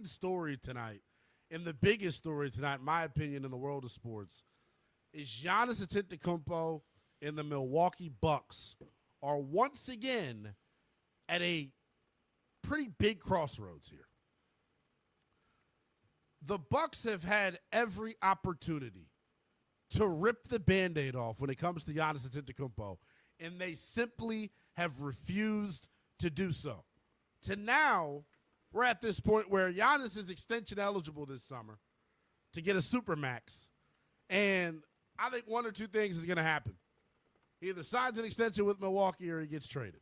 main story tonight, and the biggest story tonight, in my opinion, in the world of sports, is Giannis Antetokounmpo and the Milwaukee Bucks are once again at a pretty big crossroads here. The Bucks have had every opportunity to rip the Band-Aid off when it comes to Giannis Antetokounmpo, and they simply have refused to do so. To now, we're at this point where Giannis is extension eligible this summer to get a Supermax, and I think one or two things is going to happen. He either signs an extension with Milwaukee or he gets traded.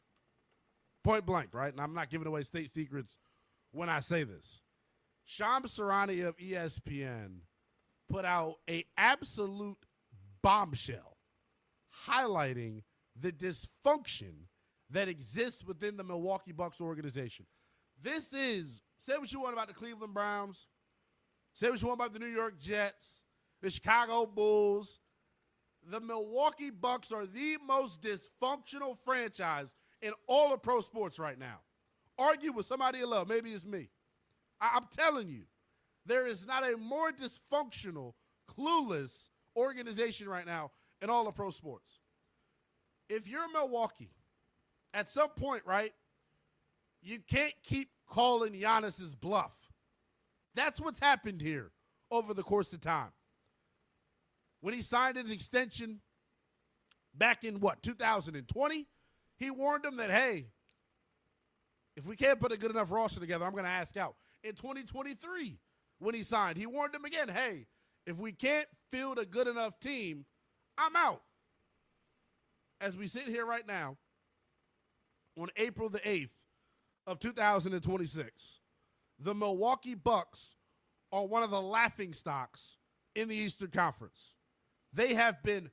Point blank, right? And I'm not giving away state secrets when I say this. Shams Charania of ESPN put out an absolute bombshell highlighting the dysfunction that exists within the Milwaukee Bucks organization. This is, say what you want about the Cleveland Browns, say what you want about the New York Jets, the Chicago Bulls. The Milwaukee Bucks are the most dysfunctional franchise in all of pro sports right now. Argue with somebody you love. Maybe it's me. I'm telling you, there is not a more dysfunctional, clueless organization right now in all of pro sports. If you're Milwaukee, at some point, right, you can't keep calling Giannis's bluff. That's what's happened here over the course of time. When he signed his extension back in, 2020, he warned him that, hey, if we can't put a good enough roster together, I'm going to ask out. In 2023, when he signed, he warned him again, hey, if we can't field a good enough team, I'm out. As we sit here right now, on April the 8th of 2026, the Milwaukee Bucks are one of the laughingstocks in the Eastern Conference. They have been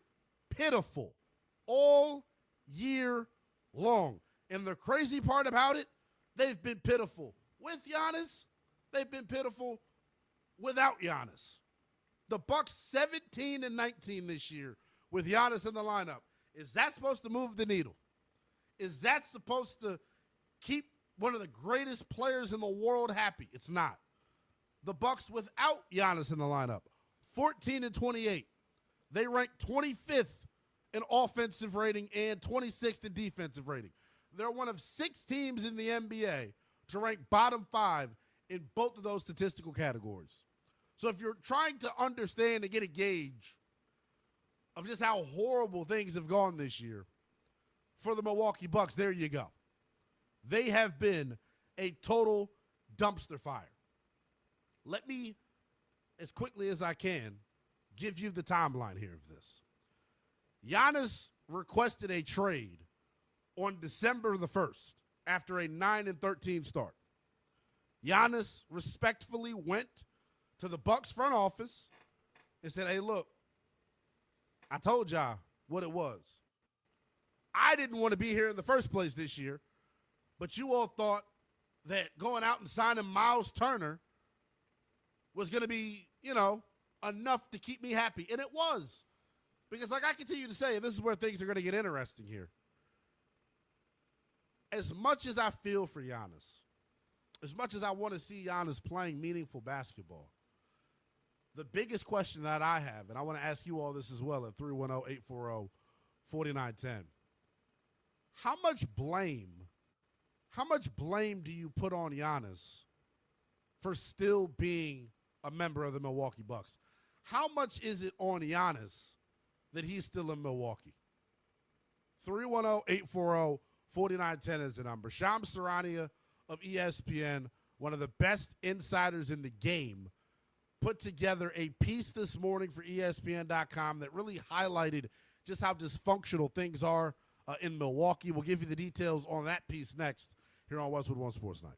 pitiful all year long. And the crazy part about it, they've been pitiful with Giannis. They've been pitiful without Giannis. The Bucks 17-19 this year with Giannis in the lineup. Is that supposed to move the needle? Is that supposed to keep one of the greatest players in the world happy? It's not. The Bucks without Giannis in the lineup, 14-28. They rank 25th in offensive rating and 26th in defensive rating. They're one of 6 teams in the NBA to rank bottom 5 in both of those statistical categories. So if you're trying to understand and get a gauge of just how horrible things have gone this year for the Milwaukee Bucks, there you go. They have been a total dumpster fire. Let me, as quickly as I can, give you the timeline here of this. Giannis requested a trade on December the 1st after a 9-13 start. Giannis respectfully went to the Bucks front office and said, hey, look, I told y'all what it was. I didn't want to be here in the first place this year, but you all thought that going out and signing Miles Turner was going to be, enough to keep me happy. And it was. Because like I continue to say, this is where things are going to get interesting here. As much as I feel for Giannis, as much as I want to see Giannis playing meaningful basketball, the biggest question that I have, and I want to ask you all this as well at 310-840-4910, how much blame do you put on Giannis for still being a member of the Milwaukee Bucks? How much is it on Giannis that he's still in Milwaukee? 310-840-4910 is the number. Shams Charania of ESPN, one of the best insiders in the game, put together a piece this morning for ESPN.com that really highlighted just how dysfunctional things are in Milwaukee. We'll give you the details on that piece next here on Westwood One Sports Night.